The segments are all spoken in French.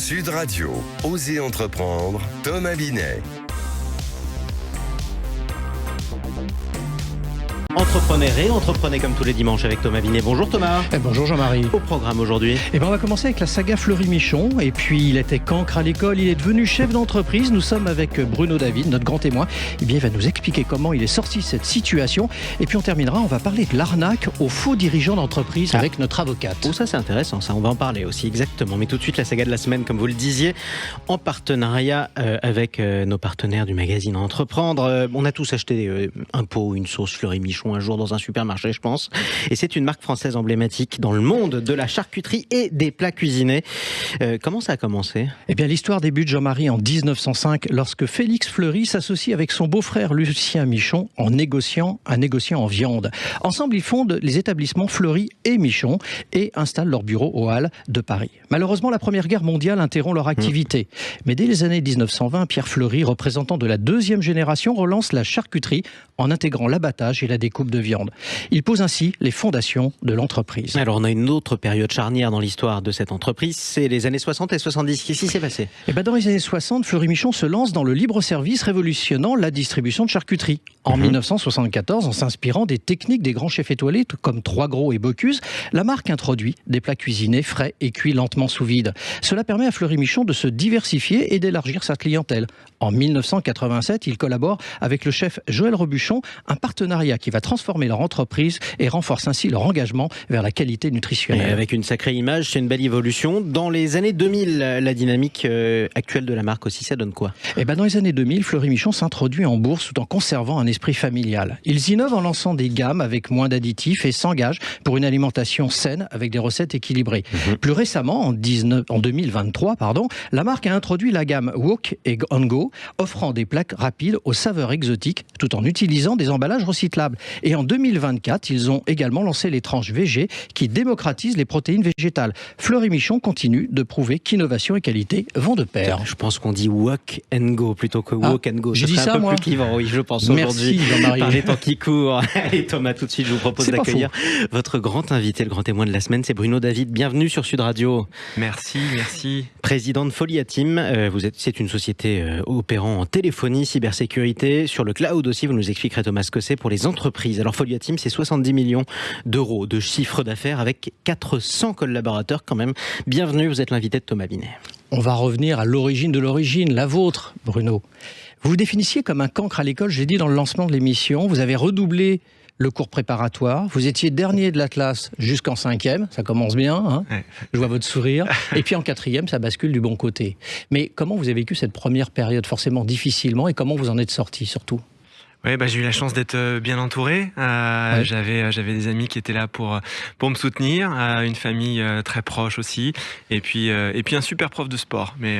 Sud Radio, Osez entreprendre, Thomas Binet. Entreprenez, réentreprenez comme tous les dimanches avec Thomas Binet. Bonjour Thomas. Bonjour Jean-Marie. Au programme aujourd'hui. On va commencer avec la saga Fleury-Michon. Et puis il était cancre à l'école, il est devenu chef d'entreprise. Nous sommes avec Bruno David, notre grand témoin. Il va nous expliquer comment il est sorti de cette situation. Et puis on terminera, on va parler de l'arnaque aux faux dirigeants d'entreprise avec notre avocate. Oh, ça c'est intéressant, ça on va en parler aussi exactement. Mais tout de suite la saga de la semaine, comme vous le disiez, en partenariat avec nos partenaires du magazine Entreprendre. On a tous acheté un pot ou une sauce Fleury-Michon un jour dans un supermarché, je pense. Et c'est une marque française emblématique dans le monde de la charcuterie et des plats cuisinés. Comment ça a commencé ? L'histoire débute, Jean-Marie, en 1905, lorsque Félix Fleury s'associe avec son beau-frère Lucien Michon un négociant en viande. Ensemble, ils fondent les établissements Fleury et Michon et installent leur bureau aux Halles de Paris. Malheureusement, la Première Guerre mondiale interrompt leur activité. Mais dès les années 1920, Pierre Fleury, représentant de la deuxième génération, relance la charcuterie en intégrant l'abattage et la découpe de viande. Il pose ainsi les fondations de l'entreprise. Alors on a une autre période charnière dans l'histoire de cette entreprise, c'est les années 60 et 70. Qu'est-ce qui s'est passé ? Dans les années 60, Fleury-Michon se lance dans le libre-service révolutionnant la distribution de charcuterie. En 1974, en s'inspirant des techniques des grands chefs étoilés comme Trois Gros et Bocuse, la marque introduit des plats cuisinés frais et cuits lentement sous vide. Cela permet à Fleury-Michon de se diversifier et d'élargir sa clientèle. En 1987, il collabore avec le chef Joël Robuchon, un partenariat qui va transformer leur entreprise et renforce ainsi leur engagement vers la qualité nutritionnelle. Et avec une sacrée image, c'est une belle évolution. Dans les années 2000, la dynamique actuelle de la marque aussi, ça donne quoi ? Dans les années 2000, Fleury-Michon s'introduit en bourse tout en conservant un esprit familial. Ils innovent en lançant des gammes avec moins d'additifs et s'engagent pour une alimentation saine avec des recettes équilibrées. Plus récemment, en 2023, la marque a introduit la gamme Wok et On Go, offrant des plats rapides aux saveurs exotiques tout en utilisant des emballages recyclables. Et en 2024, ils ont également lancé les tranches VG qui démocratisent les protéines végétales. Fleury-Michon continue de prouver qu'innovation et qualité vont de pair. Je pense qu'on dit Wok and Go plutôt que Walk and Go. J'ai dit ça, un peu moi. plus clivant, oui, je pense Merci, aujourd'hui. Par les temps qui courent. Allez Thomas, tout de suite, je vous propose C'est d'accueillir votre grand invité, le grand témoin de la semaine, c'est Bruno David. Bienvenue sur Sud Radio. Merci. Président de Folia Team, c'est une société opérant en téléphonie, cybersécurité, sur le cloud aussi, vous nous expliquerez Thomas ce que c'est pour les entreprises. Alors Folia Team, c'est 70 millions d'euros de chiffre d'affaires avec 400 collaborateurs quand même. Bienvenue, vous êtes l'invité de Thomas Binet. On va revenir à l'origine de l'origine, la vôtre, Bruno. Vous vous définissiez comme un cancre à l'école, j'ai dit dans le lancement de l'émission, vous avez redoublé le cours préparatoire, vous étiez dernier de la classe jusqu'en 5e, ça commence bien, hein, Ouais. Je vois votre sourire, et puis en 4e, ça bascule du bon côté. Mais comment vous avez vécu cette première période forcément difficilement, et comment vous en êtes sorti surtout ? Oui, j'ai eu la chance d'être bien entouré. J'avais des amis qui étaient là pour me soutenir, une famille très proche aussi, et puis un super prof de sport. Mais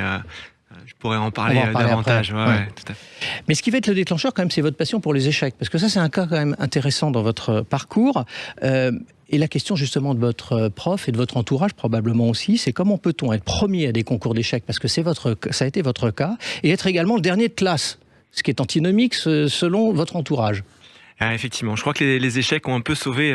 je pourrais en parler davantage. Ouais, tout à fait. Mais ce qui va être le déclencheur, quand même, c'est votre passion pour les échecs, parce que ça, c'est un cas quand même intéressant dans votre parcours. Et la question justement de votre prof et de votre entourage probablement aussi, c'est comment peut-on être premier à des concours d'échecs, parce que ça a été votre cas, et être également le dernier de classe, ce qui est antinomique selon votre entourage. Effectivement, je crois que les échecs ont un peu sauvé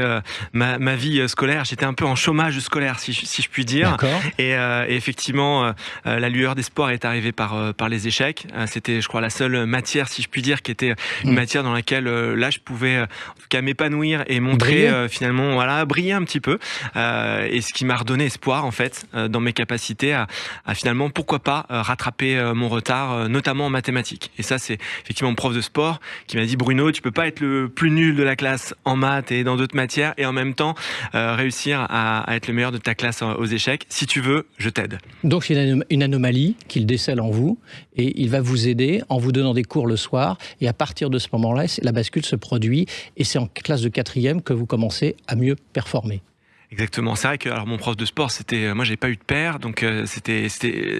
ma vie scolaire. J'étais un peu en chômage scolaire, si je puis dire. D'accord. Et effectivement, la lueur des sports est arrivée par les échecs. C'était, je crois, la seule matière, si je puis dire, qui était une matière dans laquelle là, je pouvais en tout cas m'épanouir et montrer finalement, briller un petit peu. Et ce qui m'a redonné espoir, en fait, dans mes capacités à finalement, pourquoi pas, rattraper mon retard, notamment en mathématiques. Et ça, c'est effectivement mon prof de sport qui m'a dit, Bruno, tu peux pas être le plus nul de la classe en maths et dans d'autres matières et en même temps réussir à être le meilleur de ta classe aux échecs. Si tu veux, je t'aide. Donc c'est une anomalie qu'il décèle en vous et il va vous aider en vous donnant des cours le soir et à partir de ce moment-là, la bascule se produit et c'est en classe de 4e que vous commencez à mieux performer. Exactement. C'est vrai que alors mon prof de sport, moi j'avais pas eu de père, donc c'était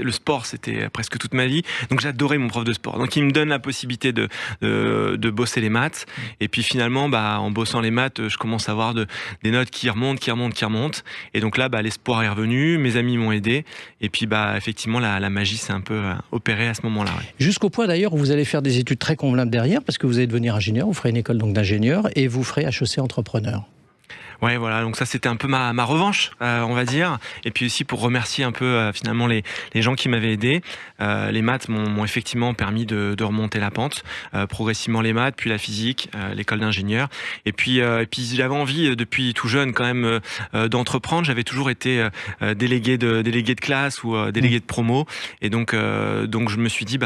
le sport, c'était presque toute ma vie. Donc j'adorais mon prof de sport. Donc il me donne la possibilité de bosser les maths. Et puis finalement, en bossant les maths, je commence à avoir des notes qui remontent. Et donc là, l'espoir est revenu. Mes amis m'ont aidé. Et puis effectivement, la magie s'est un peu opérée à ce moment-là. Ouais. Jusqu'au point d'ailleurs où vous allez faire des études très convenables derrière, parce que vous allez devenir ingénieur. Vous ferez une école donc d'ingénieur et vous ferez HEC entrepreneur. Ouais, voilà. Donc ça, c'était un peu ma revanche, on va dire. Et puis aussi pour remercier un peu finalement les gens qui m'avaient aidé. Les maths m'ont effectivement permis de remonter la pente. Progressivement les maths, puis la physique, l'école d'ingénieur. Et puis j'avais envie depuis tout jeune quand même d'entreprendre. J'avais toujours été délégué de classe ou délégué de promo. Et donc je me suis dit,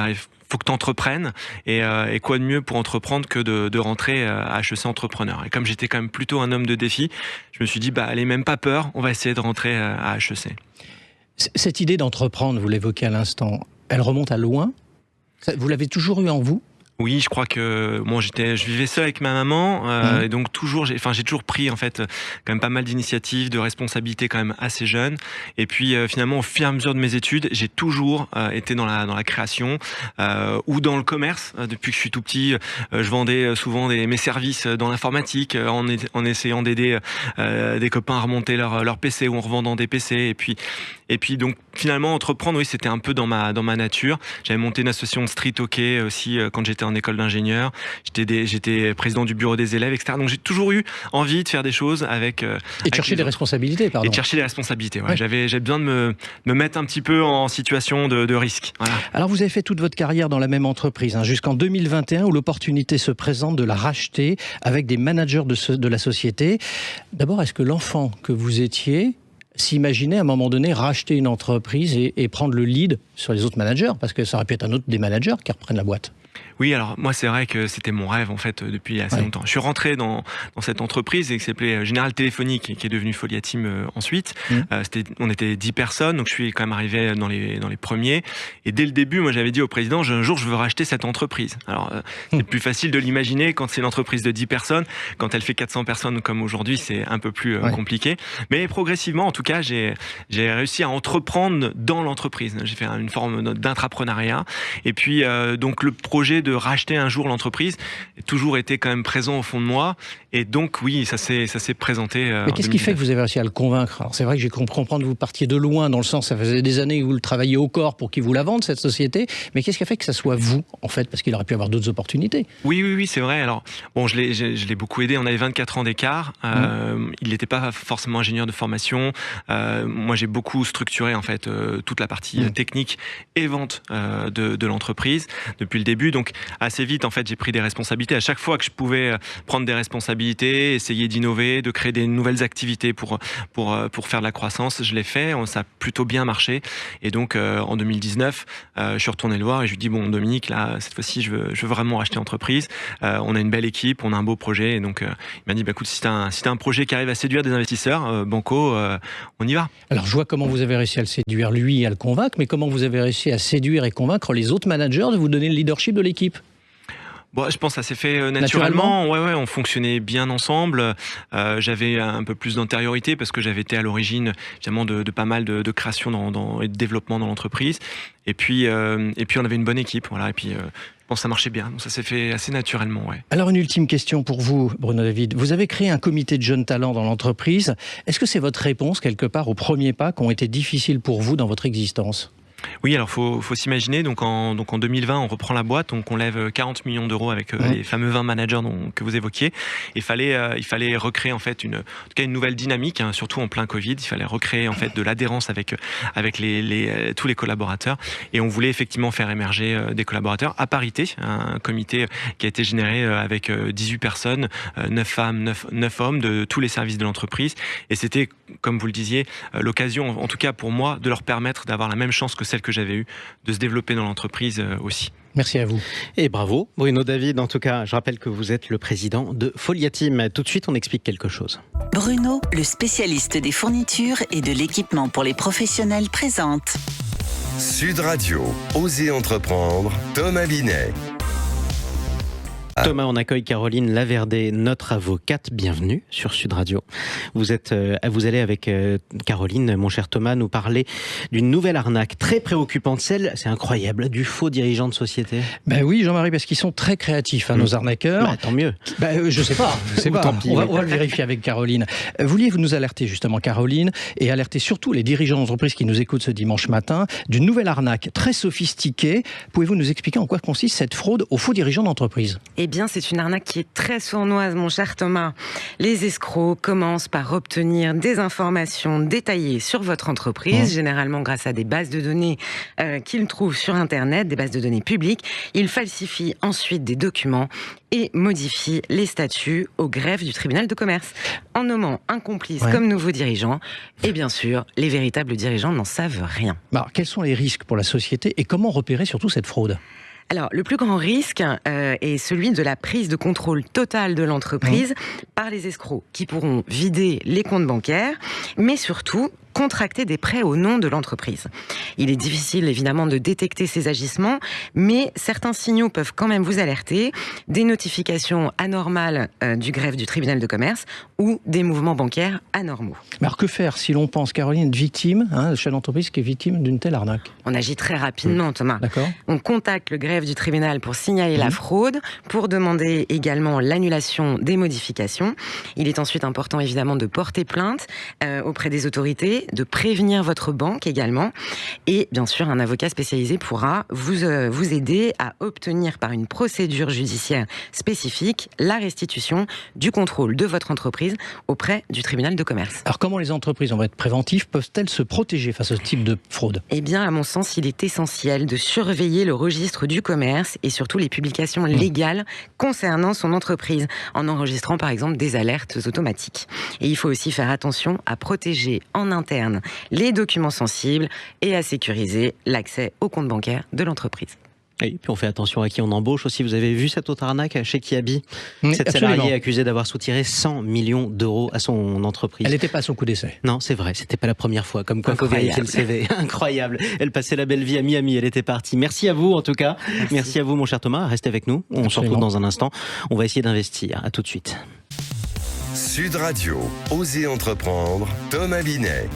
faut que tu entreprennes et quoi de mieux pour entreprendre que de rentrer à HEC entrepreneur. Et comme j'étais quand même plutôt un homme de défi, je me suis dit allez, même pas peur, on va essayer de rentrer à HEC. Cette idée d'entreprendre, vous l'évoquez à l'instant, elle remonte à loin. Vous l'avez toujours eu en vous ? Oui, je crois que je vivais seul avec ma maman et donc j'ai toujours pris en fait quand même pas mal d'initiatives, de responsabilités quand même assez jeune. Et puis finalement au fur et à mesure de mes études, j'ai toujours été dans la création ou dans le commerce. Depuis que je suis tout petit, je vendais souvent mes services dans l'informatique en essayant d'aider des copains à remonter leur PC ou en revendant des PC. Et puis donc finalement entreprendre, oui, c'était un peu dans ma nature. J'avais monté une association de street hockey aussi quand j'étais en école d'ingénieur. J'étais président du bureau des élèves, etc. Donc j'ai toujours eu envie de faire des choses avec et de chercher des responsabilités, pardon. Et de chercher des responsabilités. Ouais. J'avais besoin de me mettre un petit peu en situation de risque. Voilà. Alors vous avez fait toute votre carrière dans la même entreprise, jusqu'en 2021 où l'opportunité se présente de la racheter avec des managers de la société. D'abord, est-ce que l'enfant que vous étiez s'imaginait à un moment donné racheter une entreprise et prendre le lead sur les autres managers, parce que ça aurait pu être un autre des managers qui reprennent la boîte? Oui, alors moi c'est vrai que c'était mon rêve en fait depuis assez longtemps. Je suis rentré dans cette entreprise qui s'appelait Général Téléphonique et qui est devenue Foliatim ensuite. On était 10 personnes, donc je suis quand même arrivé dans les premiers. Et dès le début, moi j'avais dit au président, un jour je veux racheter cette entreprise. Alors c'est plus facile de l'imaginer quand c'est une entreprise de 10 personnes. Quand elle fait 400 personnes comme aujourd'hui, c'est un peu plus compliqué. Mais progressivement, en tout cas, j'ai réussi à entreprendre dans l'entreprise. J'ai fait une forme d'intrapreneuriat. Et puis donc le projet de racheter un jour l'entreprise a toujours été quand même présent au fond de moi. Et donc oui, ça s'est présenté. Mais qu'est-ce qui fait que vous avez réussi à le convaincre? Alors c'est vrai que j'ai compris comprendre que vous partiez de loin, dans le sens, ça faisait des années que vous le travailliez au corps pour qu'il vous la vende, cette société. Mais qu'est-ce qui a fait que ça soit vous, en fait? Parce qu'il aurait pu avoir d'autres opportunités. Oui, c'est vrai. Alors, bon, je l'ai beaucoup aidé. On avait 24 ans d'écart. Il n'était pas forcément ingénieur de formation. Moi, j'ai beaucoup structuré, en fait, toute la partie technique et vente de l'entreprise depuis le début. Donc, assez vite, en fait, j'ai pris des responsabilités. À chaque fois que je pouvais prendre des responsabilités, essayer d'innover, de créer des nouvelles activités pour faire de la croissance, je l'ai fait. Ça a plutôt bien marché. Et donc, en 2019, je suis retourné le voir et je lui dis, bon, Dominique, là, cette fois-ci, je veux vraiment racheter l'entreprise. On a une belle équipe, on a un beau projet. Et donc, il m'a dit, bah, écoute, si t'as un projet qui arrive à séduire des investisseurs, banco, on y va. Alors, je vois comment vous avez réussi à le séduire, lui, à le convaincre, mais comment vous avez réussi à séduire et convaincre les autres managers de vous donner le leadership de l'équipe? Bon, je pense que ça s'est fait naturellement. Ouais, on fonctionnait bien ensemble. J'avais un peu plus d'antériorité parce que j'avais été à l'origine, évidemment, de pas mal de création et de développement dans l'entreprise. Et puis, on avait une bonne équipe. Voilà. Et puis, je pense que ça marchait bien. Donc, ça s'est fait assez naturellement. Ouais. Alors, une ultime question pour vous, Bruno David. Vous avez créé un comité de jeunes talents dans l'entreprise. Est-ce que c'est votre réponse, quelque part, aux premiers pas qui ont été difficiles pour vous dans votre existence ? Oui, alors faut s'imaginer, donc en 2020, on reprend la boîte, donc on lève 40 millions d'euros avec les fameux 20 managers que vous évoquiez. Il fallait recréer en fait une nouvelle dynamique, hein, surtout en plein Covid. Il fallait recréer en fait de l'adhérence avec tous les collaborateurs, et on voulait effectivement faire émerger des collaborateurs à parité, un comité qui a été généré avec 18 personnes, 9 femmes, 9 hommes de tous les services de l'entreprise, et c'était, comme vous le disiez, l'occasion, en tout cas pour moi, de leur permettre d'avoir la même chance que celle que j'avais eue, de se développer dans l'entreprise aussi. Merci à vous. Et bravo, Bruno David. En tout cas, je rappelle que vous êtes le président de Foliatim. Tout de suite, on explique quelque chose. Bruno, le spécialiste des fournitures et de l'équipement pour les professionnels, présente Sud Radio, Osez entreprendre, Thomas Binet. Thomas, on accueille Caroline Laverdé, notre avocate. Bienvenue sur Sud Radio. Vous allez avec Caroline, mon cher Thomas, nous parler d'une nouvelle arnaque très préoccupante, c'est incroyable, du faux dirigeant de société. Ben oui, Jean-Marie, parce qu'ils sont très créatifs, nos arnaqueurs. Bah, tant mieux. Je sais pas. Tant pis, on va le vérifier avec Caroline. Vouliez-vous nous alerter justement, Caroline, et alerter surtout les dirigeants d'entreprise qui nous écoutent ce dimanche matin, d'une nouvelle arnaque très sophistiquée. Pouvez-vous nous expliquer en quoi consiste cette fraude aux faux dirigeants d'entreprise ? Eh bien, c'est une arnaque qui est très sournoise, mon cher Thomas. Les escrocs commencent par obtenir des informations détaillées sur votre entreprise, généralement grâce à des bases de données qu'ils trouvent sur Internet, des bases de données publiques. Ils falsifient ensuite des documents et modifient les statuts au greffe du tribunal de commerce, en nommant un complice comme nouveau dirigeant. Et bien sûr, les véritables dirigeants n'en savent rien. Alors, quels sont les risques pour la société et comment repérer surtout cette fraude ? Alors, le plus grand risque est celui de la prise de contrôle totale de l'entreprise par les escrocs, qui pourront vider les comptes bancaires, mais surtout contracter des prêts au nom de l'entreprise. Il est difficile évidemment de détecter ces agissements, mais certains signaux peuvent quand même vous alerter, des notifications anormales du greffe du tribunal de commerce ou des mouvements bancaires anormaux. Alors que faire si l'on pense, Caroline, être victime, chef d'entreprise qui est victime d'une telle arnaque ? On agit très rapidement, Thomas. D'accord. On contacte le greffe du tribunal pour signaler la fraude, pour demander également l'annulation des modifications. Il est ensuite important évidemment de porter plainte auprès des autorités, de prévenir votre banque également. Et bien sûr, un avocat spécialisé pourra vous aider à obtenir par une procédure judiciaire spécifique la restitution du contrôle de votre entreprise auprès du tribunal de commerce. Alors comment les entreprises, on va être préventifs, peuvent-elles se protéger face à ce type de fraude ? Eh bien, à mon sens, il est essentiel de surveiller le registre du commerce et surtout les publications légales concernant son entreprise, en enregistrant par exemple des alertes automatiques. Et il faut aussi faire attention à protéger en interne les documents sensibles et à sécuriser l'accès au compte bancaire de l'entreprise. Et puis on fait attention à qui on embauche aussi. Vous avez vu cette autre arnaque chez Kiabi ? Cette absolument. salariée accusée d'avoir soutiré 100 millions d'euros à son entreprise. Elle n'était pas à son coup d'essai. Non, c'est vrai, c'était pas la première fois. Comme quoi, faut vérifier le CV. Incroyable. Elle passait la belle vie à Miami, elle était partie. Merci à vous en tout cas. Merci à vous mon cher Thomas. Restez avec nous. On se retrouve dans un instant. On va essayer d'investir. À tout de suite. Sud Radio, Osez entreprendre, Thomas Binet.